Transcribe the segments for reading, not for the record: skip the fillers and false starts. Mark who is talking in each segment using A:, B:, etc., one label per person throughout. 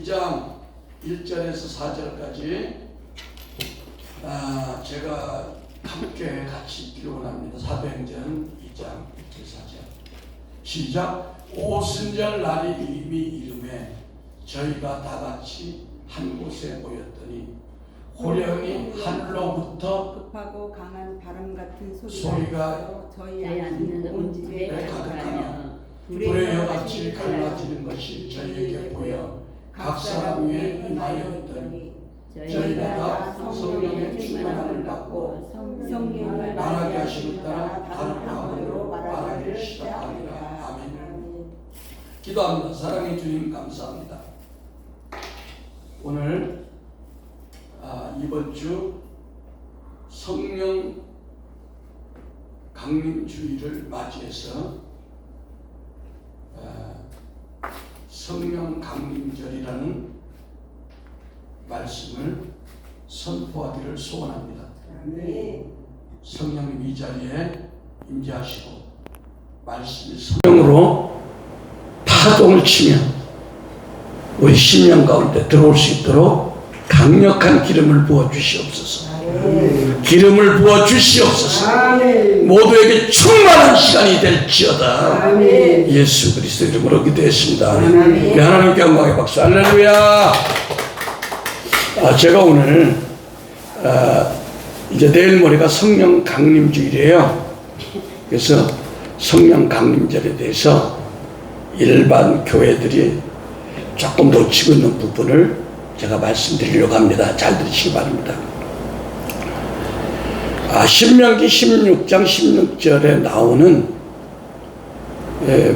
A: 2장 1절에서 4절까지 제가 함께 같이 읽기를 원합니다. 사도행전 2장 1절 4절 시작. 오순절 날이 이미 이름에 저희가 다같이 한 곳에 모였더니 호령이 하늘로부터
B: 급하고 강한 바람 같은
A: 소리가
B: 저희 앉는 온 집에
A: 가득하며 불의 여같이 갈라지는 것이 저희에게 보여 각 사람 위에 임하여 있더니 저희가 다 성령의 충만함을 받고
B: 성령을
A: 말하게 하심을 따라 다른 방언으로 말하기 시작하니라. 아멘. 기도합니다. 사랑의 주님 감사합니다. 오늘 이번 주 성령 강림주의를 맞이해서 성령 강림절이라는 말씀을 선포하기를 소원합니다. 성령님 이 자리에 임재하시고 말씀이 성령으로 파동을 치며 우리 심령 가운데 들어올 수 있도록 강력한 기름을 부어 주시옵소서. 기름을 부어 주시옵소서. 모두에게 충만한 시간이 될지어다. 예수 그리스도 이름으로 기도했습니다. 하나님께 영광의 박수. 할렐루야. 제가 오늘 이제 내일 모레가 성령 강림주일이에요. 그래서 성령 강림절에 대해서 일반 교회들이 조금 놓치고 있는 부분을 제가 말씀드리려고 합니다. 잘 들으시기 바랍니다. 신명기 16장 16절에 나오는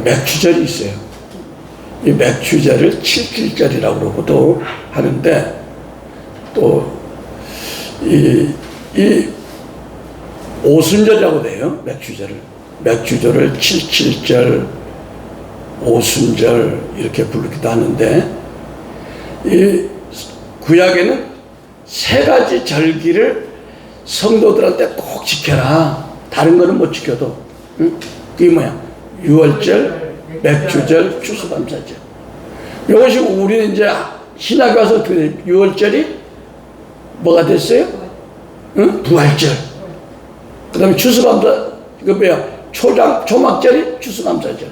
A: 맥추절이 있어요. 이 맥추절을 칠칠절이라고 그러고도 하는데 또 이 오순절이라고 돼요. 맥추절을 칠칠절, 오순절 이렇게 부르기도 하는데 이 구약에는 세 가지 절기를 성도들한테 꼭 지켜라. 다른 거는 못 지켜도. 응? 그게 뭐야? 유월절, 맥추절, 추수감사절. 이것이 우리는 이제 신학에 와서 어떻게 돼요? 유월절이 뭐가 됐어요? 응? 부활절. 그 다음에 추수감사, 이거 뭐야? 초막절이 추수감사절.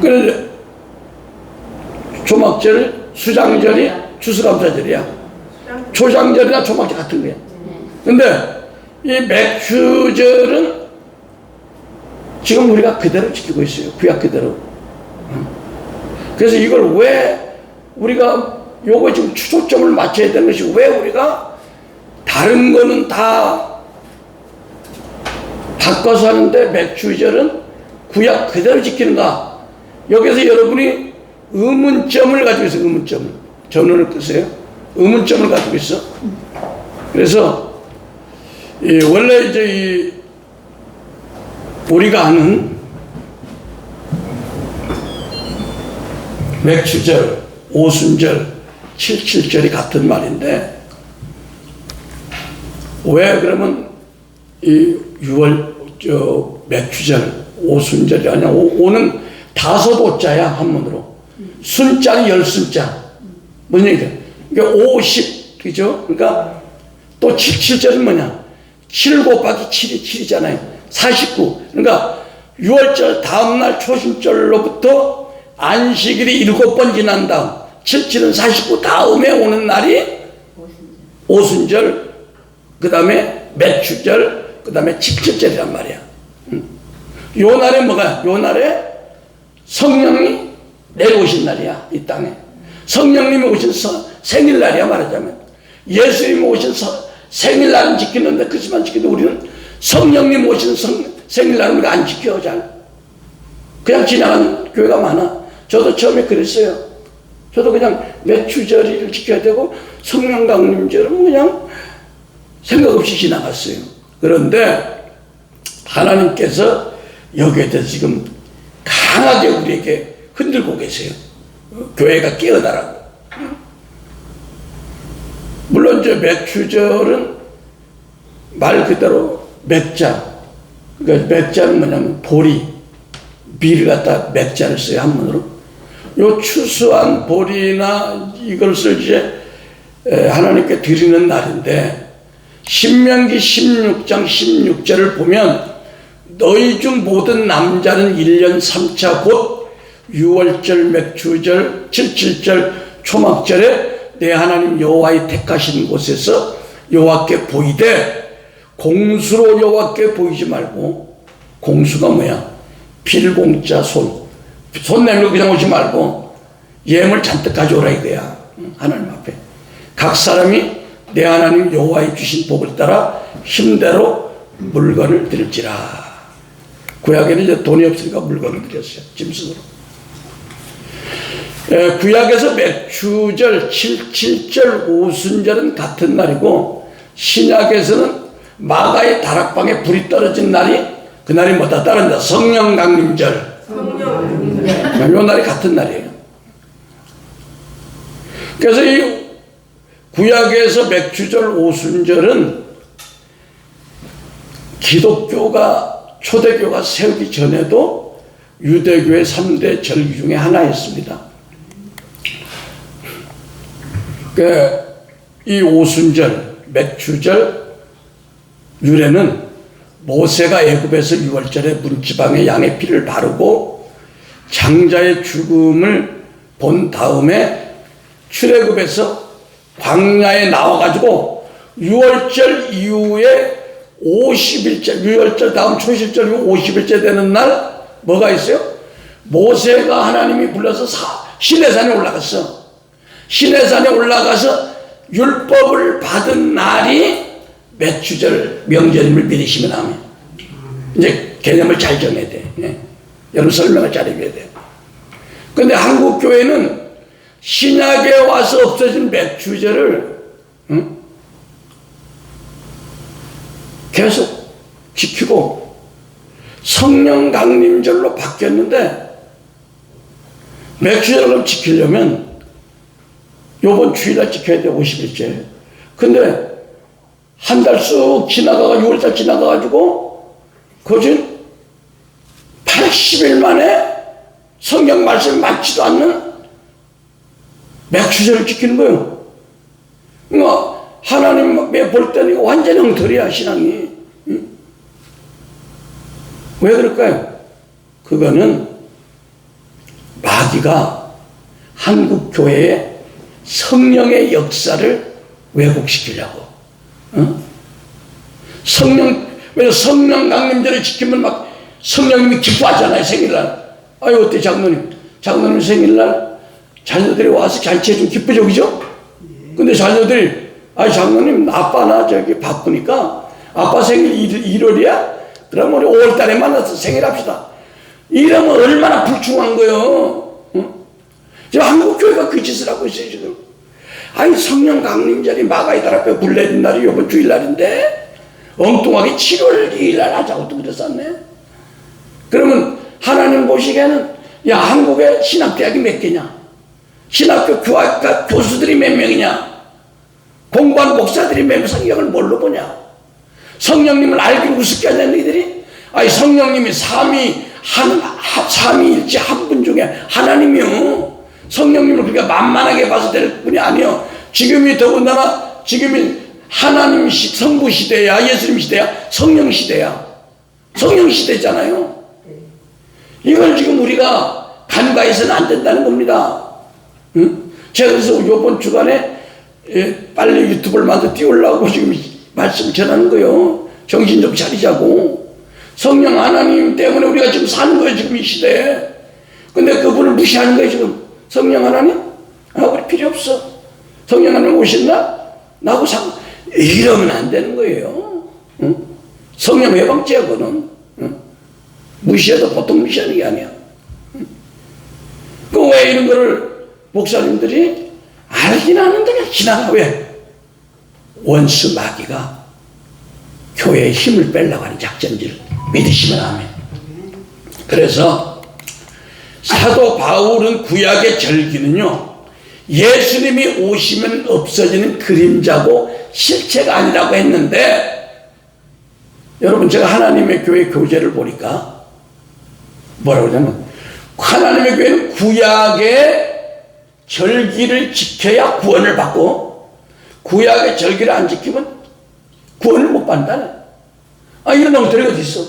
A: 그런데 초막절, 수장절이 추수감사절이야. 초장절이나 초막절 같은 거야. 근데 이 맥추절은 지금 우리가 그대로 지키고 있어요. 구약 그대로. 그래서 이걸 왜 우리가 요거 지금 초점을 맞춰야 되는 것이 왜 우리가 다른 거는 다 바꿔서 하는데 맥추절은 구약 그대로 지키는가? 여기서 여러분이 의문점을 가지고 있어요. 의문점을. 전원을 끄세요. 의문점을 가지고 있어. 그래서 원래 이제 우리가 아는 맥추절, 오순절, 칠칠절이 같은 말인데 왜 그러면 이 맥추절, 오순절이 아니야? 오는 5오자야 한문으로. 순자는 10순자. 무슨 얘기야? 그러니까 50, 그죠? 그러니까 또 칠칠절은 뭐냐? 7 곱하기 7이 7이잖아요. 49. 그러니까 6월절 다음날 초신절로부터 안식일이 7번 지난 다음 77은 49 다음에 오는 날이 오순절, 그 다음에 맥추절, 그 다음에 칠칠절이란 말이야. 요 날에 뭐가? 요 날에 성령이 내려오신 날이야. 이 땅에 성령님이 오신 생일날이야. 말하자면 예수님이 오신 생일날은 지키는데 그것만 지키는데 우리는 성령님 오신 생일날은 우리가 안 지켜. 잘 그냥 지나가는 교회가 많아. 저도 처음에 그랬어요. 저도 그냥 맥추절을 지켜야 되고 성령 강림절은 그냥 생각 없이 지나갔어요. 그런데 하나님께서 여기에 대해서 지금 강하게 우리에게 흔들고 계세요. 교회가 깨어나라고. 물론 이제 맥추절은 말 그대로 맥자. 그러니까 맥자는 뭐냐면 보리, 밀을 갖다 맥자를 써요. 한문으로. 요 추수한 보리나 이것을 이제 하나님께 드리는 날인데, 신명기 16장 16절을 보면 너희 중 모든 남자는 1년 3차 곧 6월절 맥추절 77절 초막절에 내 하나님 여호와의 택하신 곳에서 여호와께 보이되 공수로 여호와께 보이지 말고, 공수가 뭐야? 필공자 손 내밀고 그냥 오지 말고 예물 잔뜩 가져오라 이거야. 하나님 앞에 각 사람이 내 하나님 여호와의 주신 복을 따라 힘대로 물건을 드릴지라. 구약에는 이제 돈이 없으니까 물건을 드렸어요. 짐승으로. 구약에서 맥추절 77절 오순절은 같은 날이고, 신약에서는 마가의 다락방에 불이 떨어진 날이, 그날이 뭐다 따른다? 성령 강림절. 요 날이 같은 날이에요. 그래서 이 구약에서 맥추절 오순절은 기독교가, 초대교가 세우기 전에도 유대교의 3대 절기 중에 하나였습니다. 이 오순절, 맥추절 유래는 모세가 애굽에서 6월절에 문지방에 양의 피를 바르고 장자의 죽음을 본 다음에 출애굽에서 광야에 나와가지고 6월절 이후에 50일째, 6월절 다음 초실절 이후 50일째 되는 날 뭐가 있어요? 모세가 하나님이 불러서 시내산에 올라갔어. 시내산에 올라가서 율법을 받은 날이 맥추절 명절임을 믿으시면 하면 이제 개념을 잘 정해야 돼. 여러분 설명을 잘 해줘야 돼요. 근데 한국 교회는 신약에 와서 없어진 맥추절을 계속 지키고 성령 강림절로 바뀌었는데, 맥추절을 지키려면 요번 주일날 지켜야 돼. 50일째. 근데 한 달 쑥 지나가가 6월달 지나가가지고 거진 80일 만에 성경 말씀 맞지도 않는 맥추절을 지키는 거예요. 그러니까 하나님의 볼 때는 이거 완전히 엉터리야, 신앙이. 왜 그럴까요? 그거는 마귀가 한국 교회의 성령의 역사를 왜곡시키려고. 왜 성령 강림절을 지키면 막 성령님이 기뻐하잖아요, 생일날. 아유, 어때, 장로님? 장로님 생일날 자녀들이 와서 잔치에 좀 기쁘죠, 그죠? 근데 자녀들이, 아이, 장로님, 아빠 나 저기 바쁘니까 아빠 생일 1월이야? 그럼 우리 5월 달에 만나서 생일합시다. 이러면 얼마나 불충한 거예요. 지금 한국교회가 그 짓을 하고 있어요, 지금. 아니, 성령 강림절이 마가의 다락방에 불 내린 날이 이번 주일날인데 엉뚱하게 7월 2일 날 하자고 또 그랬었네. 그러면 하나님 보시기에는, 야, 한국에 신학대학이 몇 개냐? 신학교 교학과 교수들이 몇 명이냐? 공부한 목사들이 몇 명? 성경을 뭘로 보냐? 성령님을 알기 우습게 하는 너희들이? 아니, 성령님이 삼위일체 한 분 중에 하나님이요. 성령님을 그렇게 만만하게 봐서 될 분이 아니요. 지금이 더군다나 지금이 하나님 성부 시대야, 예수님 시대야, 성령 시대야. 성령 시대잖아요. 이걸 지금 우리가 간과해서는 안 된다는 겁니다. 응? 제가 그래서 이번 주간에 빨리 유튜브를 만들어 띄우려고 지금 말씀 전하는 거예요. 정신 좀 차리자고. 성령 하나님 때문에 우리가 지금 사는 거예요, 지금 이 시대에. 근데 그분을 무시하는 거예요, 지금. 성령 하나님? 우리 필요 없어. 성령 하나님 오신다? 나하고 이러면 안 되는 거예요. 응? 성령 해방죄야, 그거는. 응? 무시해도 보통 무시하는 게 아니야. 응? 그 왜 이런 거를 목사님들이 알긴 아는데 그냥 지나가. 왜? 원수 마귀가 교회의 힘을 빼려고 하는 작전지를 믿으시면 아멘. 그래서 사도 바울은 구약의 절기는요, 예수님이 오시면 없어지는 그림자고 실체가 아니라고 했는데, 여러분 제가 하나님의 교회 교재를 보니까 뭐라고 하냐면 하나님의 교회는 구약의 절기를 지켜야 구원을 받고 구약의 절기를 안 지키면 구원을 못 받는다네. 이런 놈들이 어디 있어?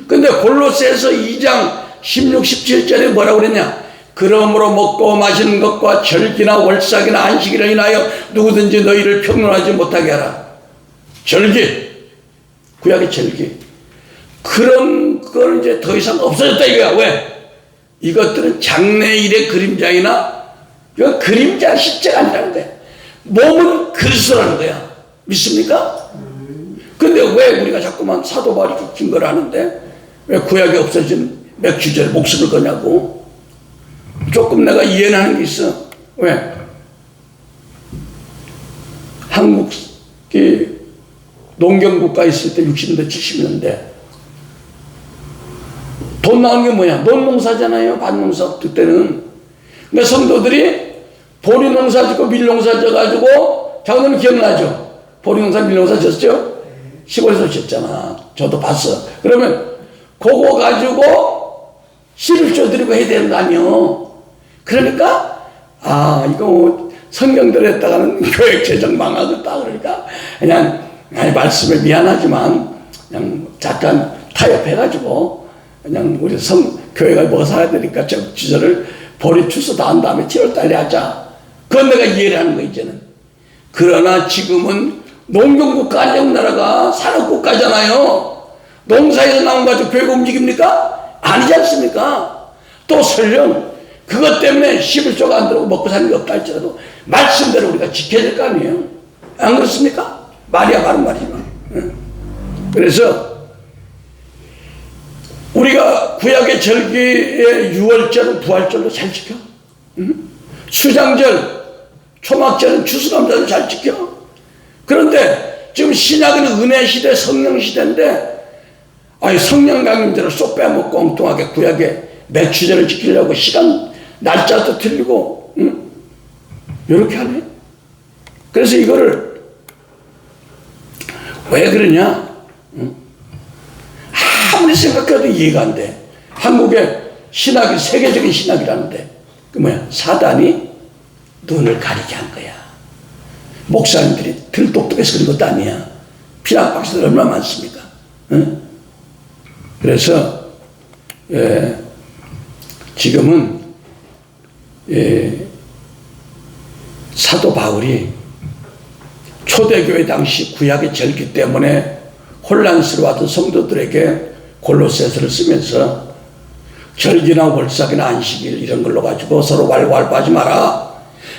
A: 근데 골로새서 2장 16, 17절에 뭐라고 그랬냐? 그러므로 먹고 마시는 것과 절기나 월삭이나 안식일을 인하여 누구든지 너희를 평론하지 못하게 하라. 절기, 구약의 절기, 그런 걸 이제 더 이상 없어졌다 이거야. 왜? 이것들은 장래일의 그림자이나 이건 그림자 실제가 아니라는 거야. 몸은 그리스도라는 거야. 믿습니까? 근데 왜 우리가 자꾸만 사도 바울이 긴 걸 하는데 왜 구약에 없어진 맥주제를 목숨을 거냐고. 조금 내가 이해는 하는 게 있어. 왜? 한국이 농경국가 있을 때 60년대 70년대 돈 나오는 게 뭐냐? 논농사잖아요. 밭농사 그때는. 근데 성도들이 보리농사 짓고 밀농사 져가지고 장로는 기억나죠? 보리농사 밀농사 졌죠? 시골에서 졌잖아. 저도 봤어. 그러면 그거 가지고 씨를 드리고 해야 되는 거 아니요. 그러니까 이거 성경대로 했다가는 교육 재정 망하겠다. 그러니까 그냥 말씀에 미안하지만 그냥 잠깐 타협해가지고 그냥 우리 교회가 뭐 사야 되니까 저 주저를 보리 추수 다 한 다음에 7월달에 하자. 그건 내가 이해를 하는 거 이제는. 그러나 지금은 농경국가 아니고 나라가 산업국가잖아요. 농사에서 나온 거 가지고 교회가 움직입니까? 아니지 않습니까? 또 설령 그것 때문에 11조가 안 들어오고 먹고 사는 게 없다 할지라도 말씀대로 우리가 지켜야 될 거 아니에요. 안 그렇습니까? 말이야 바른 말이지만. 그래서 우리가 구약의 절기의 유월절은 부활절로 잘 지켜. 수장절, 초막절은 추수감사를 잘 지켜. 그런데 지금 신약은 은혜 시대, 성령 시대인데 성령 강림절을 쏙 빼먹고 엉뚱하게 구약의 맥주절을 지키려고 시간 날짜도 틀리고 이렇게 하네. 그래서 이거를 왜 그러냐? 아무리 생각해도 이해가 안 돼. 한국의 신학이 세계적인 신학이라는데 그 뭐야? 사단이 눈을 가리게 한 거야. 목사님들이 들 똑똑해서 그런 것도 아니야. 피난 박사들 얼마나 많습니까? 그래서 지금은 사도 바울이 초대교회 당시 구약의 절기 때문에 혼란스러워하던 성도들에게 골로새서를 쓰면서 절기나 월삭이나 안식일 이런 걸로 가지고 서로 왈가왈부하지 마라.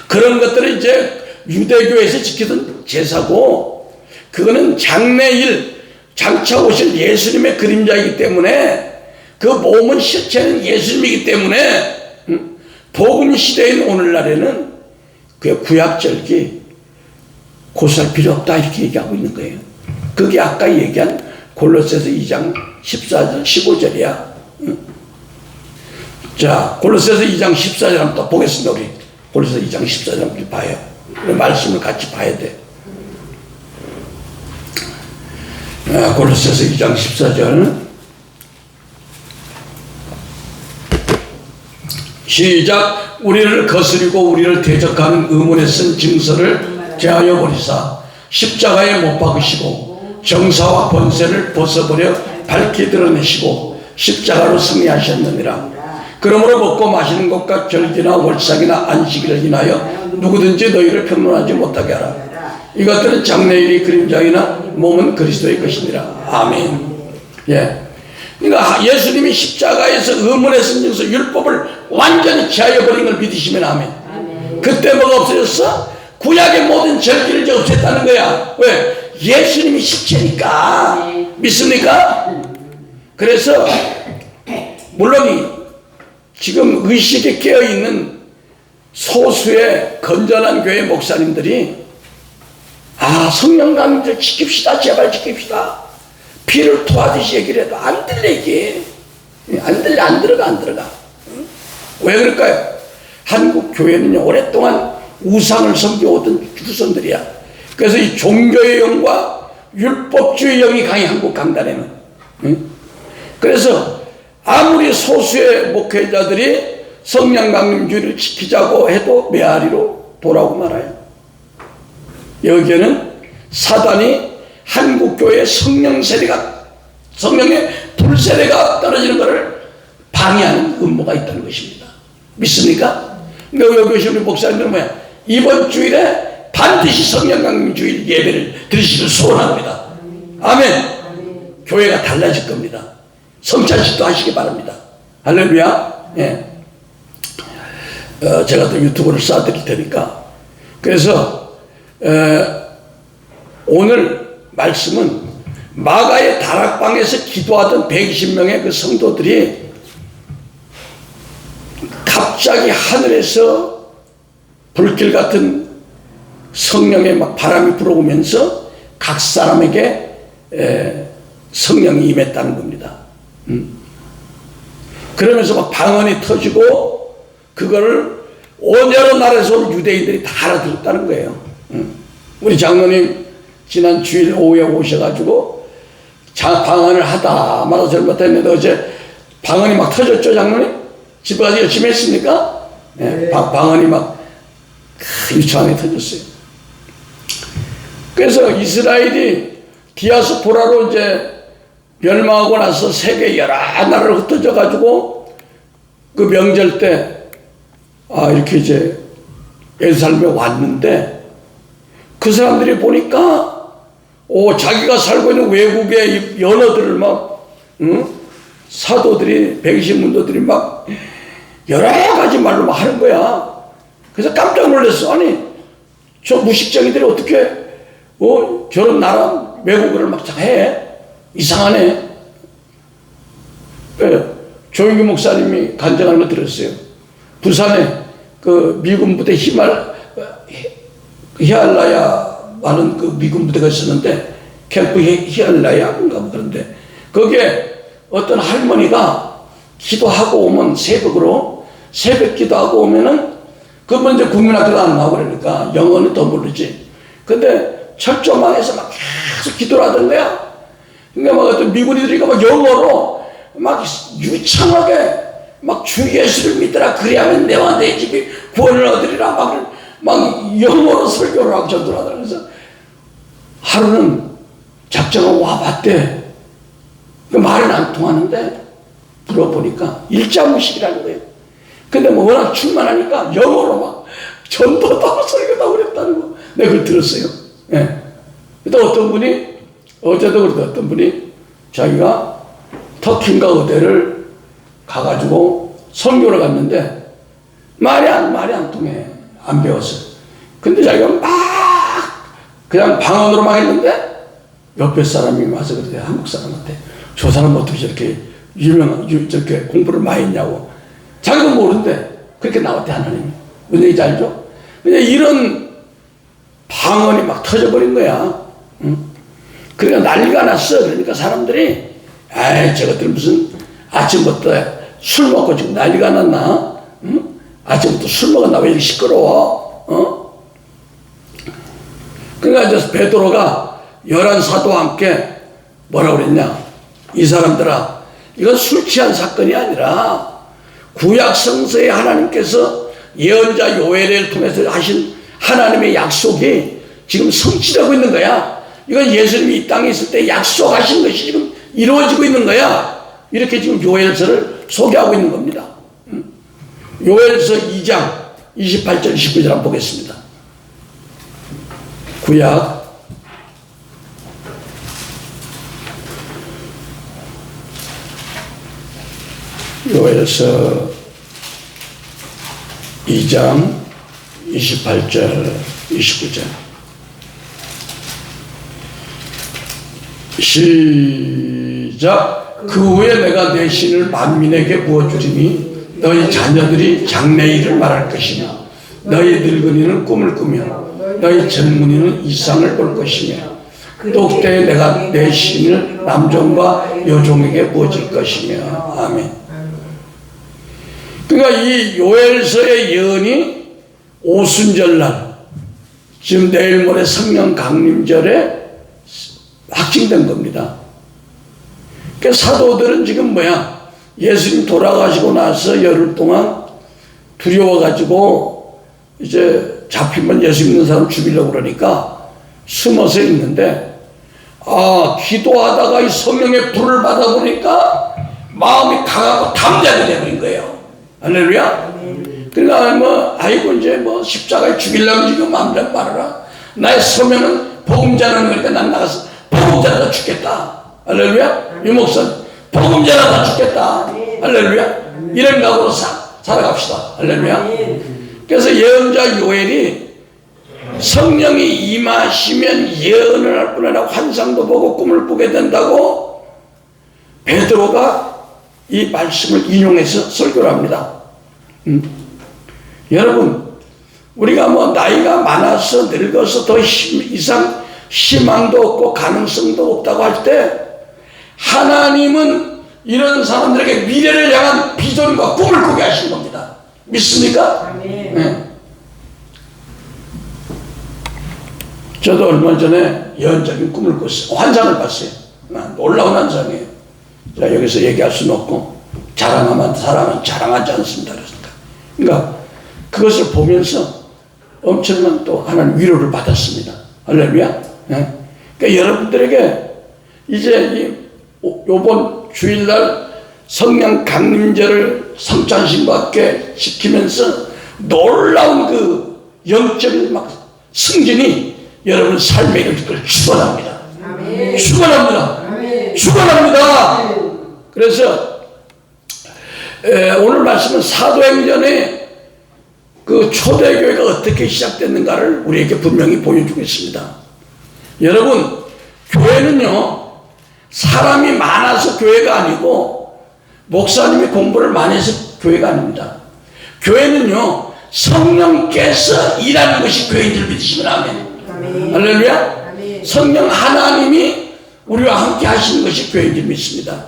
A: 그런 것들은 이제 유대교에서 지키던 제사고 그거는 장래일 장차 오실 예수님의 그림자이기 때문에 그 몸은 실체는 예수님이기 때문에 복음 시대인 오늘날에는 그 구약절기 고수할 필요 없다 이렇게 얘기하고 있는 거예요. 그게 아까 얘기한 골로새서 2장 14절 15절이야. 자, 골로새서 2장 14절 한번 또 보겠습니다. 우리 골로새서 2장 14절 한번 봐요. 말씀을 같이 봐야 돼. 골로새서 2장 14절 시작. 우리를 거스리고 우리를 대적하는 의문에 쓴 증서를 제하여 버리사 십자가에 못 박으시고 정사와 권세를 벗어버려 밝게 드러내시고 십자가로 승리하셨느니라. 그러므로 먹고 마시는 것과 절기나 월삭이나 안식일을 인하여 누구든지 너희를 평론하지 못하게 하라. 이것들은 장래일이 그림자이나 몸은 그리스도의 것이니라. 아멘. 그러니까 예수님이 십자가에서 의문에 쓴 증서 율법을 완전히 제하여 버린 걸 믿으시면 아멘. 그때 뭐가 없어졌어? 구약의 모든 절기를 이제 없앴다는 거야. 왜? 예수님이 실체니까. 믿습니까? 그래서 물론 지금 의식에 깨어있는 소수의 건전한 교회 목사님들이 성령 강림절 지킵시다. 제발 지킵시다. 피를 토하듯이 얘기를 해도 안 들려 이게. 안 들려. 안 들어가. 왜 그럴까요? 한국 교회는요 오랫동안 우상을 섬겨오던 후손들이야. 그래서 이 종교의 영과 율법주의 영이 강해 한국 강단에는. 그래서 아무리 소수의 목회자들이 성령 강림주의를 지키자고 해도 메아리로 돌아오고 말아요. 여기에는 사단이 한국교회의 성령의 불세례가 떨어지는 것을 방해하는 음모가 있다는 것입니다. 믿습니까? 그러니까 여기 오신 우리 목사님들은 뭐야? 이번 주일에 반드시 성령 강림주일 예배를 드리시길 소원합니다. 아멘. 교회가 달라질 겁니다. 성찬식도 하시기 바랍니다. 할렐루야. 예. 제가 또 유튜브를 쏴드릴 테니까. 그래서 오늘 말씀은 마가의 다락방에서 기도하던 120명의 그 성도들이 갑자기 하늘에서 불길 같은 성령의 막 바람이 불어오면서 각 사람에게 성령이 임했다는 겁니다. 그러면서 막 방언이 터지고 그거를 온 여러 나라에서 유대인들이 다 알아들었다는 거예요. 우리 장로님 지난 주일 오후에 오셔가지고 방언을 하다마다 잘못했는데 어제 방언이 막 터졌죠, 장로님? 집에 가서 열심히 했습니까? 네. 방언이 막 유창하게 터졌어요. 그래서 이스라엘이 디아스포라로 이제 멸망하고 나서 세계 여러 나라로 흩어져 가지고 그 명절 때 이렇게 이제 예루살렘에 왔는데 그 사람들이 보니까 자기가 살고 있는 외국의 연어들을 막 사도들이 120문도들이 막 여러 가지 말로 막 하는 거야. 그래서 깜짝 놀랐어. 아니 저 무식쟁이들이 어떻게 저런 나라 외국어를 막 해? 이상하네. 네. 조영규 목사님이 간증하는 거 들었어요. 부산에 그 미군 부대 히알라야 하는 그 미군 부대가 있었는데 캠프 히알라야인가 뭐 그런데 거기에 어떤 할머니가 기도하고 오면 새벽 기도하고 오면은 그분 이제 국민학교도 안 나오고 그러니까 영어는 더 모르지. 근데 철조망에서 막 계속 기도를 하던 거야. 그러니까 막 어떤 미군이들이 막 영어로 막 유창하게 막 주 예수를 믿더라. 그리하면 내와 내 집이 구원을 얻으리라. 막 영어로 설교를 하고 전도를 하더라. 그래서 하루는 작정하고 와봤대. 그 말은 안 통하는데 물어보니까 일자무식이라는 거예요. 근데 뭐 워낙 충만하니까 영어로 막 전도도 하고 설교도 하고 그랬다는 거. 내가 그걸 들었어요. 예. 근데 어떤 분이 어제도 그랬다. 어떤 분이 자기가 터키인가 어디를 가가지고 선교를 갔는데 말이 안 통해. 안 배웠어. 근데 자기가 막 그냥 방언으로 막 했는데 옆에 사람이 와서 그래. 한국 사람한테 저 사람 어떻게 저렇게 저렇게 공부를 많이 했냐고. 자기도 모르는데 그렇게 나왔대 하나님이. 무슨 얘기인지 알죠? 그냥 이런 방언이 막 터져버린 거야. 응? 그러니까 난리가 났어. 그러니까 사람들이 저것들 무슨 아침부터 술 먹고 지금 난리가 났나? 응? 아침부터 술 먹었나? 왜 이렇게 시끄러워? 그러니까 이제 베드로가 11사도와 함께 뭐라고 그랬냐? 이 사람들아, 이건 술 취한 사건이 아니라 구약 성서에 하나님께서 예언자 요엘을 통해서 하신 하나님의 약속이 지금 성취되고 있는 거야. 이건 예수님이 이 땅에 있을 때 약속하신 것이 지금 이루어지고 있는 거야. 이렇게 지금 요엘서를 소개하고 있는 겁니다. 요엘서 2장 28절 29절 한번 보겠습니다. 구약 요엘서 2장 28절 29절 시작. 그 후에 내가 내 신을 만민에게 부어주리니 너희 자녀들이 장래일을 말할 것이며 너희 늙은이는 꿈을 꾸며 너희 젊은이는 이상을 볼 것이며 또 그때 내가 내 신을 남종과 여종에게 부어줄 것이며. 아멘. 그러니까 이 요엘서의 예언이 오순절날 지금 내일 모레 성령 강림절에 확증된 겁니다. 그러니까 사도들은 지금 예수님 돌아가시고 나서 열흘 동안 두려워가지고 이제 잡히면 예수 믿는 사람 죽이려고 그러니까 숨어서 있는데, 기도하다가 이 성령의 불을 받아보니까 마음이 강하고 담대하게 되버린 거예요. 할렐루야. 그러니까 아이고 이제 십자가에 죽이려면 지금 마음대로 말하라. 나의 소명은 복음자라는 거니까 난 나가서 복음자라다 죽겠다. 할렐루야. 유목사님 복음자라다 죽겠다. 할렐루야. 이런 각오로 살아갑시다. 할렐루야. 그래서 예언자 요엘이 성령이 임하시면 예언을 할 뿐 아니라 환상도 보고 꿈을 꾸게 된다고 베드로가 이 말씀을 인용해서 설교를 합니다. 여러분, 우리가 나이가 많아서 늙어서 더 이상 희망도 없고 가능성도 없다고 할 때 하나님은 이런 사람들에게 미래를 향한 비전과 꿈을 꾸게 하신 겁니다. 믿습니까? 네. 저도 얼마 전에 예언적인 꿈을 꿨어요. 환상을 봤어요. 놀라운 환상이에요. 자, 여기서 얘기할 수는 없고 자랑하면 사람은 자랑하지 않습니다. 그러니까 그것을 보면서 엄청난 또 하나님 위로를 받았습니다. 할렐루야. 네. 그러니까 여러분들에게 이제 요번 주일날 성령 강림제를 성찬신과 함께 지키면서 놀라운 그 영적인 승진이 여러분 삶에 이렇게 축원합니다. 축원합니다. 축원합니다. 그래서 오늘 말씀은 사도행전에 그 초대교회가 어떻게 시작됐는가를 우리에게 분명히 보여주고 있습니다. 여러분, 교회는요 사람이 많아서 교회가 아니고 목사님이 공부를 많이 해서 교회가 아닙니다. 교회는요 성령께서 일하는 것이 교회인 줄 믿으시면 아멘. 할렐루야. 성령 하나님이 우리와 함께 하시는 것이 교회인 줄 믿습니다.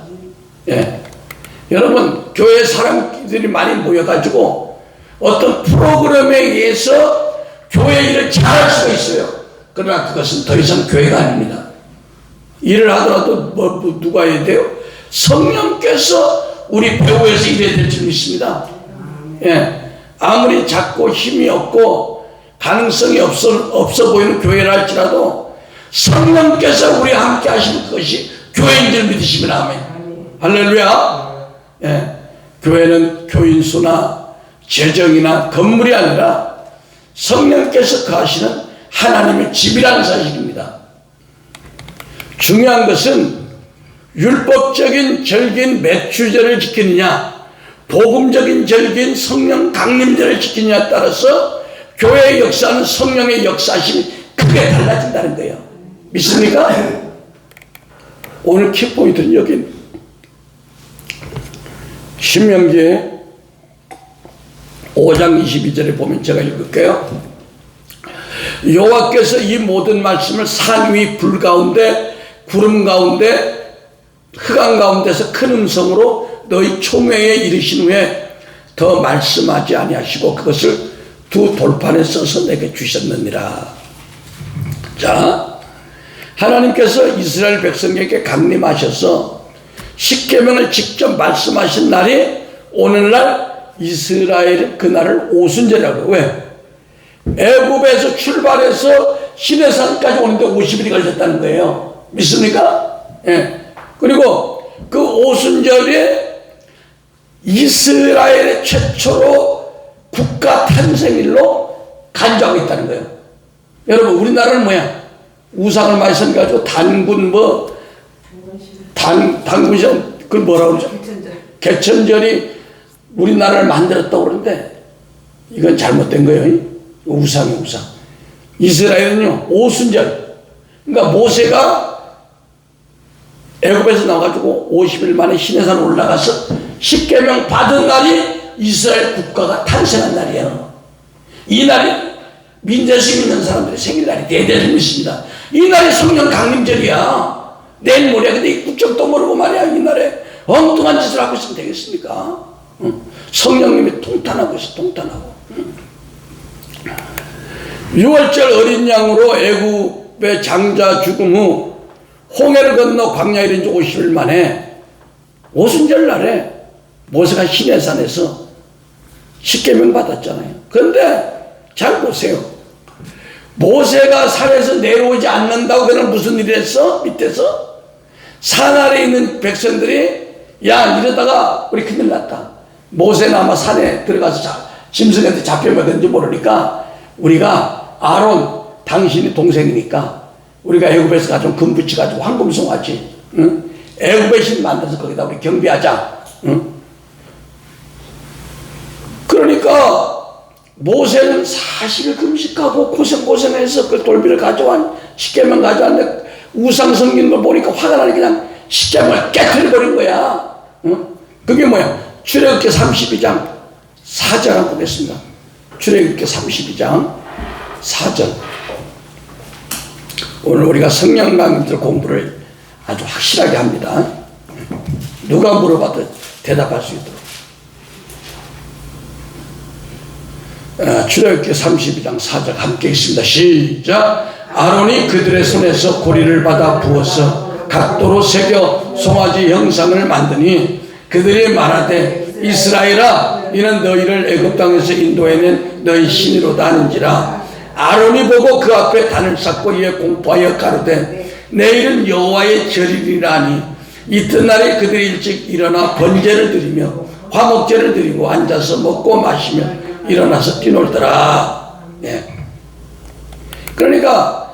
A: 예. 여러분, 교회 사람들이 많이 모여가지고 어떤 프로그램에 의해서 교회 일을 잘할 수가 있어요. 그러나 그것은 더 이상 교회가 아닙니다. 일을 하더라도 누가 해야 돼요? 성령께서 우리 배후에서 일해야 될 줄 믿습니다. 예. 아무리 작고 힘이 없고 가능성이 없어 보이는 교회를 할지라도 성령께서 우리와 함께 하시는 것이 교회인 줄 믿으시면 아멘. 할렐루야. 예. 교회는 교인수나 재정이나 건물이 아니라 성령께서 거하시는 하나님의 집이라는 사실입니다. 중요한 것은 율법적인 절기인 매추제를 지키느냐 복음적인 절기인 성령 강림제를 지키느냐에 따라서 교회의 역사는 성령의 역사심이 크게 달라진다는 거예요. 믿습니까? 오늘 키포인트는 여기 신명기에 5장 22절에 보면 제가 읽을게요. 여호와께서 이 모든 말씀을 산 위 불 가운데 구름 가운데 흑암 가운데서 큰 음성으로 너희 총회에 이르신 후에 더 말씀하지 아니하시고 그것을 두 돌판에 써서 내게 주셨느니라. 자, 하나님께서 이스라엘 백성에게 강림하셔서 십계명을 직접 말씀하신 날이 오늘날 이스라엘 그날을 오순절이라고. 왜? 애굽에서 출발해서 시내산까지 오는데 50일이 걸렸다는 거예요. 믿습니까? 예. 그리고 그 오순절에 이스라엘의 최초로 국가 탄생일로 간주하고 있다는 거예요. 여러분, 우리나라는 뭐야? 우상을 많이 섬겨가지고 단군 단군시장 그걸 뭐라고 그러죠? 개천절이 우리나라를 만들었다고 그러는데 이건 잘못된 거예요. 우상. 이스라엘은요 오순절. 그러니까 모세가 애굽에서 나와가지고 50일 만에 시내산 올라가서 십계명 받은 날이 이스라엘 국가가 탄생한 날이에요. 이 날이 민재수 믿는 사람들의 생일날이 대대로 있습니다. 이 날이 성령 강림절이야. 내일 모레. 근데 이 국적도 모르고 말이야. 이 날에 엉뚱한 짓을 하고 있으면 되겠습니까? 성령님이 통탄하고 있어. 통탄하고. 6월절 어린 양으로 애굽의 장자 죽음 후 홍해를 건너 광야에 이른 지 50일 만에 오순절 날에 모세가 시내산에서 십계명 받았잖아요. 그런데 잘 보세요. 모세가 산에서 내려오지 않는다고 그는 무슨 일을 했어? 밑에서 산 아래에 있는 백성들이 야 이러다가 우리 큰일 났다. 모세는 아마 산에 들어가서 짐승한테 잡혀먹었는지 모르니까 우리가 아론 당신이 동생이니까 우리가 애굽에서 가져온 금 붙여가지고 황금송아지 응? 애굽의 신 만들어서 거기다 우리 경배하자. 응? 그러니까 모세는 사실 금식하고 고생해서 그 돌비를 가져왔 십계명 가져왔는데 우상 섬기는 걸 보니까 화가 나니 그냥 십계명을 깨트려버린 거야. 응? 그게 뭐야? 출애굽기 32장 4절 한번 보겠습니다. 출애굽기 32장 4절. 오늘 우리가 성령 강의들 공부를 아주 확실하게 합니다. 누가 물어봐도 대답할 수 있도록. 출애굽기 32장 4절 함께 있습니다. 시작. 아론이 그들의 손에서 고리를 받아 부어서 각도로 새겨 송아지 형상을 만드니 그들이 말하되 이스라엘아 이는 너희를 애굽 땅에서 인도해낸 너희 신이로다 하는지라. 아론이 보고 그 앞에 단을 쌓고 이에 공포하여 가로되 내일은 여호와의 절일이라니. 이튿날에 그들이 일찍 일어나 번제를 드리며 화목제를 드리고 앉아서 먹고 마시며 일어나서 뛰놀더라. 예. 그러니까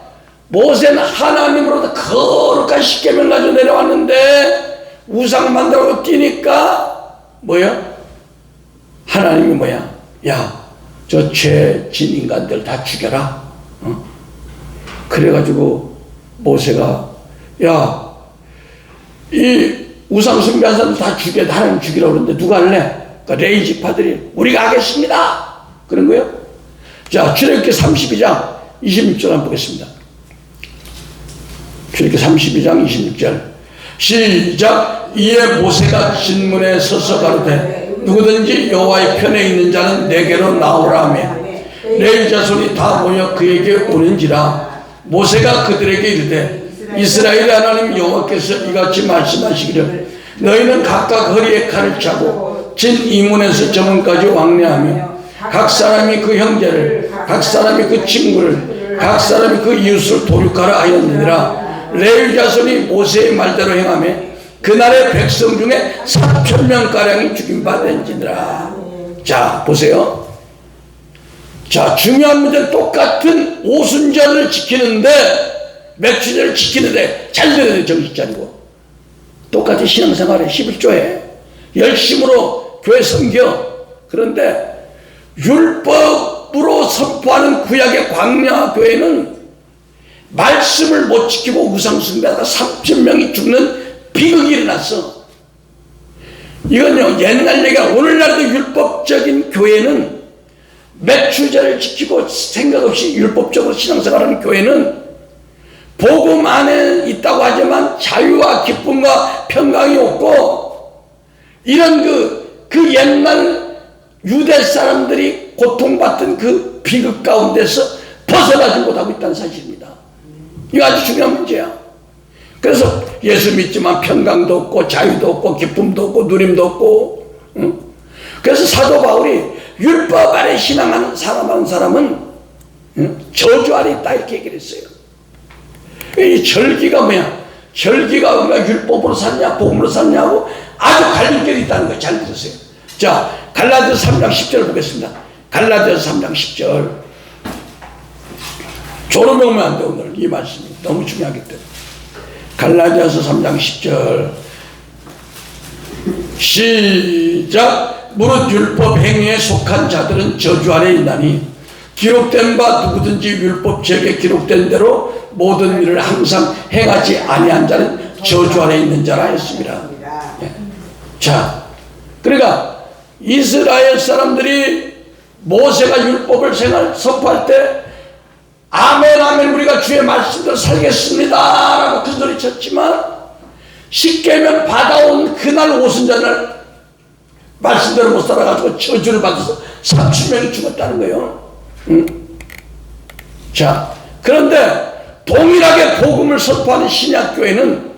A: 모세는 하나님으로부터 거룩한 십계명 가지고 내려왔는데 우상 만들고 뛰니까 뭐야? 하나님이 뭐야? 야, 저 죄진 인간들 다 죽여라. 어? 그래가지고 모세가 야, 이 우상 숭배한 사람들 다 죽여, 하나님 죽이라고 그러는데 누가 할래? 그러니까 레위 지파들이 우리가 하겠습니다. 그런 거예요. 자, 출애굽기 32장 26절 한번 보겠습니다. 출애굽기 32장 26절 시작. 이에 모세가 진문에 서서 가로되 누구든지 여호와의 편에 있는 자는 내게로 나오라며 레위 자손이 다 모여 그에게 오는지라. 모세가 그들에게 이르되 이스라엘의 하나님 여호와께서 이같이 말씀하시기를 너희는 각각 허리에 칼을 차고 진 이문에서 저문까지 왕래하며 각 사람이 그 형제를 각 사람이 그 친구를 각 사람이 그 이웃을 도륙하라 하였느니라. 레위 자손이 모세의 말대로 행하며 그날의 백성 중에 3,000명가량이 죽임받은지니라. 자 보세요. 자 중요한 문제는 똑같은 오순절을 지키는데 맥주절을 지키는데 잘 들어야 돼. 정신 차리고 똑같이 신앙생활에 11조에 열심으로 교회 섬겨. 그런데 율법으로 선포하는 구약의 광야 교회는 말씀을 못 지키고 우상 숭배하다가 3,000명이 죽는 비극이 일어났어. 이건요 옛날 얘기가 오늘날도 율법적인 교회는 매출제를 지키고 생각 없이 율법적으로 신앙생활하는 교회는 복음 안에 있다고 하지만 자유와 기쁨과 평강이 없고 이런 그 옛날 유대 사람들이 고통받던 그 비극 가운데서 벗어나지 못하고 있다는 사실입니다. 이거 아주 중요한 문제야. 그래서 예수 믿지만 평강도 없고 자유도 없고 기쁨도 없고 누림도 없고 응? 그래서 사도 바울이 율법 아래 신앙하는 사람은 응? 저주 아래 있다 이렇게 얘기를 했어요. 이 절기가 뭐야? 절기가 우리가 율법으로 샀냐 복음으로 샀냐고 아주 갈림길이 있다는 거 잘 들으세요. 자 갈라디아서 3장 10절 보겠습니다. 갈라디아서 3장 10절 졸음하면 안 돼. 오늘 이 말씀이 너무 중요하기 때문에 갈라디아서 3장 10절 시작. 무릇 율법 행위에 속한 자들은 저주 아래 있나니 기록된 바 누구든지 율법책에 기록된 대로 모든 일을 항상 행하지 아니한 자는 저주 아래 있는 자라 했습니다. 예. 자 그러니까 이스라엘 사람들이 모세가 율법을 선포할 때 아멘 아멘 우리가 주의 말씀대로 살겠습니다 라고 큰 소리 쳤지만 십계명 받아온 그날 오순절날 말씀대로 못 살아가지고 저주를 받아서 3,000명이 죽었다는 거예요. 자 그런데 동일하게 복음을 선포하는 신약교회는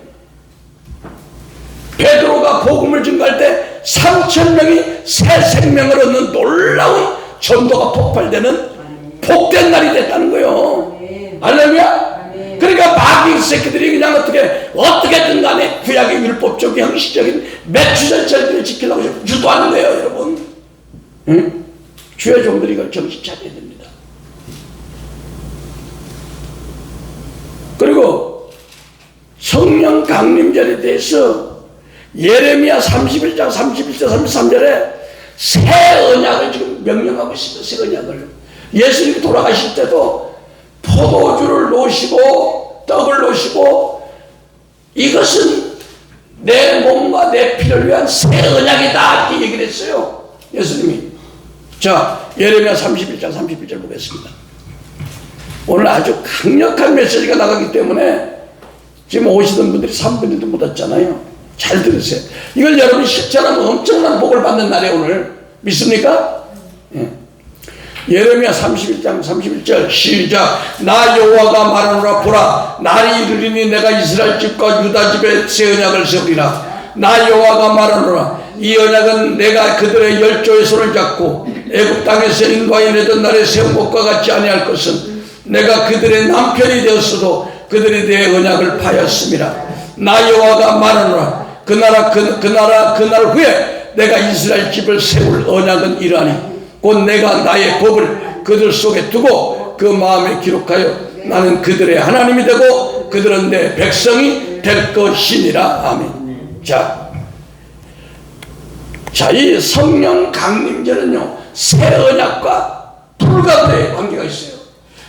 A: 베드로가 복음을 증거할 때 3,000명이 새 생명을 얻는 놀라운 전도가 폭발되는 복된 날이 됐다는 거예요. 할렐루야. 그러니까 마귀 새끼들이 그냥 어떻게든 간에 구약의 율법적인 형식적인 매추절절들을 지키려고 유도하는 거예요, 여러분. 응? 주의 종들이 이걸 정신 차려야 됩니다. 그리고 성령 강림절에 대해서 예레미야 31장 31절 33절에 새 언약을 지금 명령하고 있습니다. 새 언약을. 예수님이 돌아가실 때도 포도주를 놓으시고 떡을 놓으시고 이것은 내 몸과 내 피를 위한 새 언약이다 이렇게 얘기를 했어요. 예수님이. 자, 예레미야 31장 31절 보겠습니다. 오늘 아주 강력한 메시지가 나가기 때문에 지금 오시던 분들이 3분들도 못 왔잖아요. 잘 들으세요. 이걸 여러분이 실천하면 엄청난 복을 받는 날에 오늘 믿습니까? 예. 예레미야 31장 31절 시작. 나 여호와가 말하노라. 보라, 날이 이르리니 내가 이스라엘 집과 유다 집에 새 언약을 세우리라. 나 여호와가 말하노라. 이 언약은 내가 그들의 열조의 손을 잡고 애굽 땅에서 인도하여 날에 세운 것과 같지 아니할 것은 내가 그들의 남편이 되었어도 그들에 대해 언약을 파였음이라. 나 여호와가 말하노라. 그 날 후에 내가 이스라엘 집을 세울 언약은 이러하니 곧 내가 나의 법을 그들 속에 두고 그 마음에 기록하여 나는 그들의 하나님이 되고 그들은 내 백성이 될 것이니라. 아멘. 자, 이 성령 강림절은요 새 언약과 불가분의 관계가 있어요.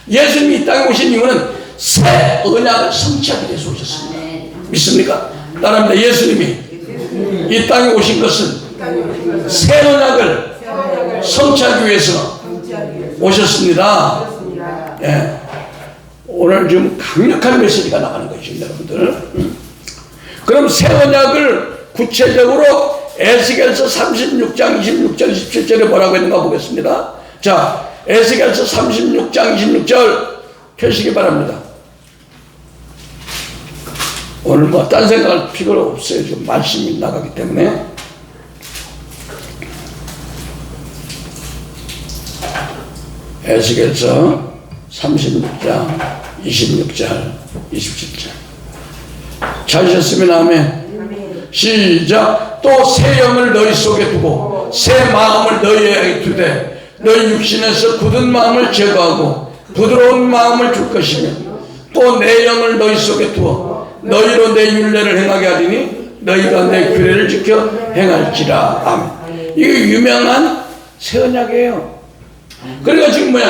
A: 예수님이 이 땅에 오신 이유는 새 언약을 성취하기 위해서 오셨습니다. 믿습니까? 따라합니다. 예수님이 이 땅에 오신 것은 새 언약을 성취하기 위해서 오셨습니다. 예. 오늘 좀 강력한 메시지가 나가는 것이죠, 여러분들. 그럼 새 언약을 구체적으로 에스겔서 36장 26절 27절에 뭐라고 했는가 보겠습니다. 자, 에스겔서 36장 26절 펴시기 바랍니다. 오늘 뭐 딴 생각할 필요가 없어요. 지금 말씀이 나가기 때문에. 에스겔서 36장 26절 27절 찾으셨으면 아멘. 시작. 또 새 영을 너희 속에 두고 새 마음을 너희에게 두되 너희 육신에서 굳은 마음을 제거하고 부드러운 마음을 줄 것이며 또 내 영을 너희 속에 두어 너희로 내 율례를 행하게 하리니 너희가 내 규례를 지켜 행할지라. 아멘. 이게 유명한 새 언약이에요. 그러니까 지금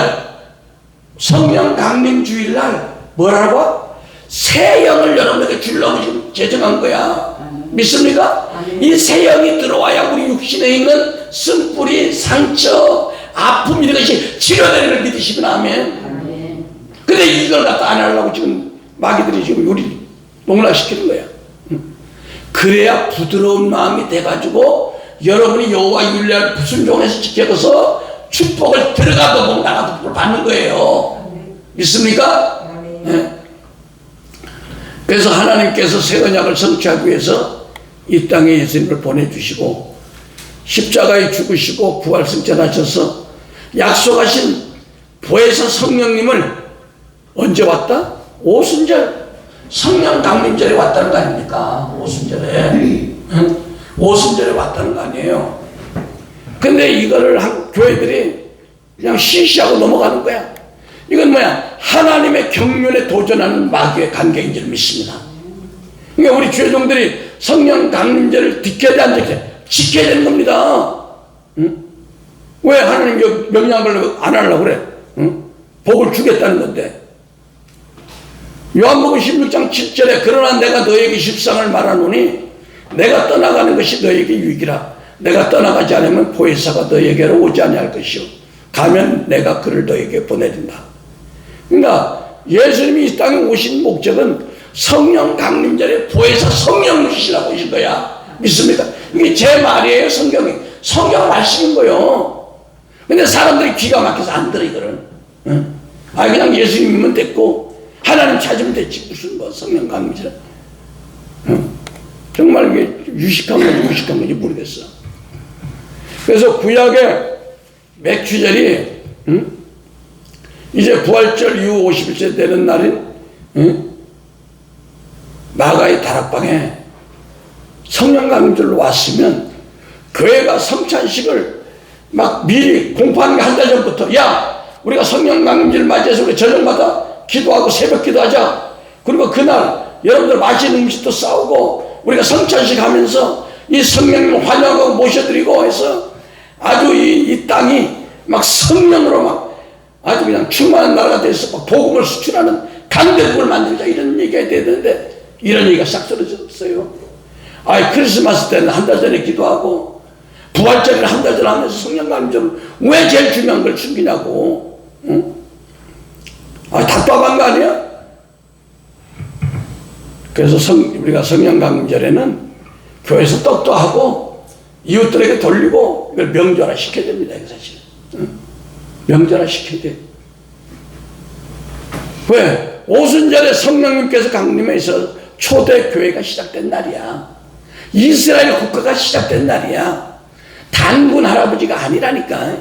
A: 성령 강림 주일날 뭐라고? 새 영을 여러분에게 주려고 지금 제정한 거야. 믿습니까? 이 새 영이 들어와야 우리 육신에 있는 쓴뿌리, 상처, 아픔 이런 것이 치료되는 믿으시면 아멘. 근데 이걸 갖다 안 하려고 지금 마귀들이 지금 우리 농락시키는 거야. 그래야 부드러운 마음이 돼가지고 여러분이 여호와 율례를 순종해서 지켜서 축복을 들어가도 못 나가도 복을 받는 거예요. 믿습니까? 네. 그래서 하나님께서 새 언약을 성취하기 위해서 이 땅에 예수님을 보내주시고 십자가에 죽으시고 부활 승천하셔서 약속하신 보혜사 성령님을 언제 왔다? 오순절 성령 강림절에 왔다는 거 아닙니까? 오순절에. 오순절에 왔다는 거 아니에요. 근데 이거를 교회들이 그냥 시시하고 넘어가는 거야. 이건 하나님의 경륜에 도전하는 마귀의 관계인 줄 믿습니다. 그러니까 우리 주의종들이 성령 강림절을 지켜야 안 지켜야 되는 겁니다. 응? 왜 하나님 명령을 안 하려고 그래? 응? 복을 주겠다는 건데. 요한복음 16장 7절에 그러나 내가 너에게 십상을 말하노니 내가 떠나가는 것이 너에게 유익이라. 내가 떠나가지 않으면 보혜사가 너에게로 오지 아니할 것이요 가면 내가 그를 너에게 보내준다. 그러니까 예수님이 이 땅에 오신 목적은 성령 강림절에 보혜사 성령 주시라고 오신 거야. 믿습니까? 이게 제 말이에요. 성경 말씀인 거요. 근데 사람들이 귀가 막혀서 안 들어 이거를. 응? 그냥 예수님이면 됐고 하나님 찾으면 됐지 무슨 성령 강림절. 응? 정말 이게 유식한 건지 무식한 건지 모르겠어. 그래서 구약의 맥주절이 이제 부활절 이후 50일째 되는 날인 마가의 다락방에 성령 강림절로 왔으면 교회가 성찬식을 막 미리 공포하는 게 한 달 전부터, 야 우리가 성령 강림절 맞이해서 우리 저녁마다 기도하고 새벽 기도하자. 그리고 그날 여러분들 맛있는 음식도 싸우고 우리가 성찬식 하면서 이 성령님을 환영하고 모셔드리고 해서 아주 이 땅이 막 성령으로 막 아주 그냥 충만한 나라가 돼서 막 복음을 수출하는 강대국을 만들자, 이런 얘기가 되는데 이런 얘기가 싹 떨어졌어요. 아이 크리스마스 때는 한 달 전에 기도하고 부활절을 한 달 전에 하면서 성령 강림절을 왜 제일 중요한 걸 숨기냐고. 응? 아, 답답한 거 아니야? 그래서 우리가 성령 강림절에는 교회에서 떡도 하고 이웃들에게 돌리고 이걸 명절화 시켜야 됩니다. 이거 사실. 응? 명절화 시켜야 돼. 왜? 오순절에 성령님께서 강림해서 초대 교회가 시작된 날이야. 이스라엘 국가가 시작된 날이야. 단군 할아버지가 아니라니까.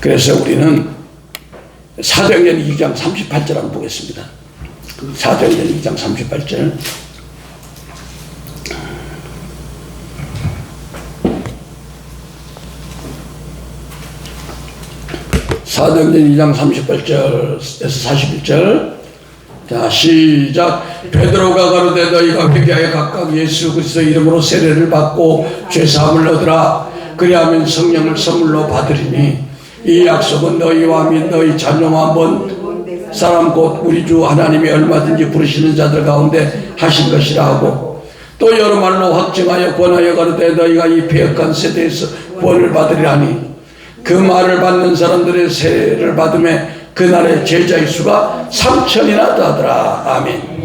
A: 그래서 우리는 사도행전 2장 38절 한번 보겠습니다. 사도행전 2장 38절. 사도행전 2장 38절에서 41절. 자, 시작. 베드로가 가로되 너희가 회개하여 각각 예수 그리스도 이름으로 세례를 받고 죄사함을 얻으라. 그리하면 성령을 선물로 받으리니 이 약속은 너희와 및 너희 자녀와 먼 사람 곧 우리 주 하나님이 얼마든지 부르시는 자들 가운데 하신 것이라 하고, 또 여러 말로 확증하여 권하여 가로되 너희가 이 패역한 세대에서 구원을 받으리라니 그 말을 받는 사람들의 세례를 받음에 그날의 제자의 수가 3,000이나 더하더라. 아멘.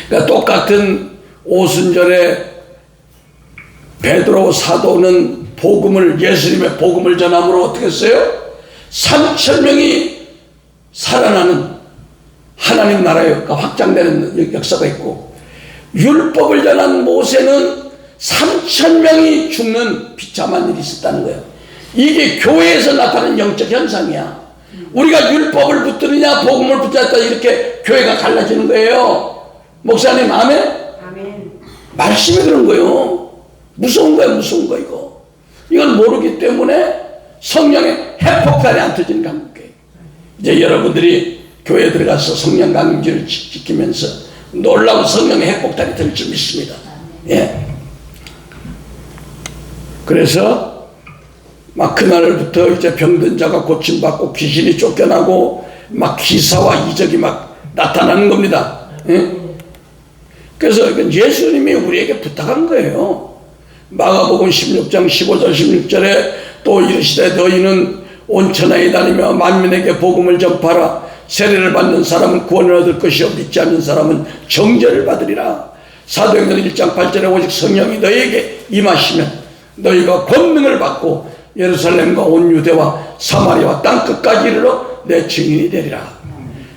A: 그러니까 똑같은 오순절에 베드로 사도는 복음을, 예수님의 복음을 전함으로 어떻게 했어요? 3,000명이 살아나는 하나님 나라가 확장되는 역사가 있고, 율법을 전한 모세는 3,000명이 죽는 비참한 일이 있었다는 거예요. 이게 교회에서 나타나는 영적 현상이야. 우리가 율법을 붙드느냐 복음을 붙잡다 이렇게 교회가 갈라지는 거예요. 목사님 아멘?
B: 아멘.
A: 말씀이 그런 거예요. 무서운 거야, 무서운 거 이거. 이건 모르기 때문에 성령의 핵폭탄이 안 터지는 강국이에요. 이제 여러분들이 교회에 들어가서 성령 강림절을 지키면서 놀라운 성령의 핵폭탄이 될 줄 믿습니다. 예. 그래서 막 그날부터 이제 병든 자가 고침받고 귀신이 쫓겨나고 막 기사와 이적이 막 나타나는 겁니다. 예? 그래서 예수님이 우리에게 부탁한 거예요. 마가복음 16장 15절 16절에 또 이르시되 너희는 온 천하에 다니며 만민에게 복음을 전파하라. 세례를 받는 사람은 구원을 얻을 것이요 믿지 않는 사람은 정죄를 받으리라. 사도행전 1장 8절에 오직 성령이 너희에게 임하시면 너희가 권능을 받고 예루살렘과 온 유대와 사마리아와 땅끝까지 이르러 내 증인이 되리라.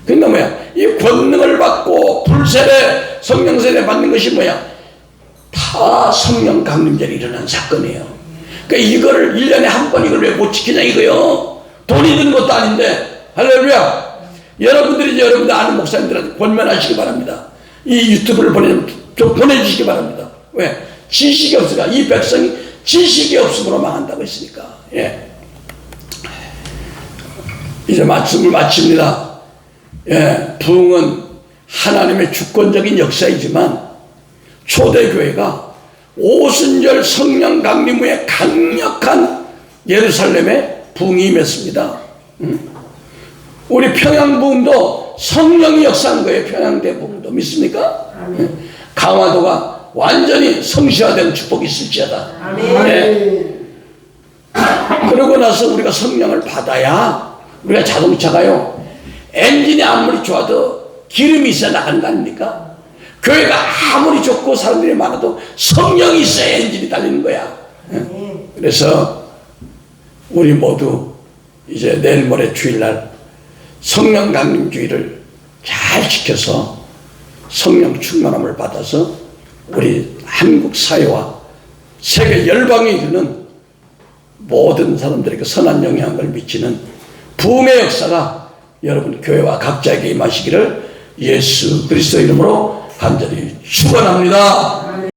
A: 그러니까 뭐야? 이 권능을 받고 불세례, 성령세례 받는 것이 뭐야? 다 성령 강림절에 일어난 사건이에요. 그러니까 이거를 1년에 한 번 이걸 왜 못 지키냐 이거요. 돈이 드는 것도 아닌데. 할렐루야. 여러분들이 이제 여러분들 아는 목사님들한테 권면하시기 바랍니다. 이 유튜브를 좀 보내주시기 바랍니다. 왜? 지식이 없으니까. 이 백성이 지식이 없음으로 망한다고 했으니까. 예. 이제 말씀을 마칩니다. 예. 부흥은 하나님의 주권적인 역사이지만 초대교회가 오순절 성령 강림 후에 강력한 예루살렘에 부흥이 임했습니다. 우리 평양부흥도 성령이 역사한 거예요. 평양대부흥도 믿습니까? 예. 강화도가 완전히 성시화된 축복이 있을지어다.
B: 아멘.
A: 네. 그러고 나서 우리가 성령을 받아야 우리가 자동차가요, 엔진이 아무리 좋아도 기름이 있어야 나가는 거 아닙니까? 교회가 아무리 좋고 사람들이 많아도 성령이 있어야 엔진이 달리는 거야. 네. 그래서 우리 모두 이제 내일 모레 주일날 성령 강림주의를 잘 지켜서 성령 충만함을 받아서 우리 한국 사회와 세계 열방에 이르는 모든 사람들에게 선한 영향을 미치는 부흥의 역사가 여러분 교회와 각자에게 임하시기를 예수 그리스도 이름으로 간절히 축원합니다.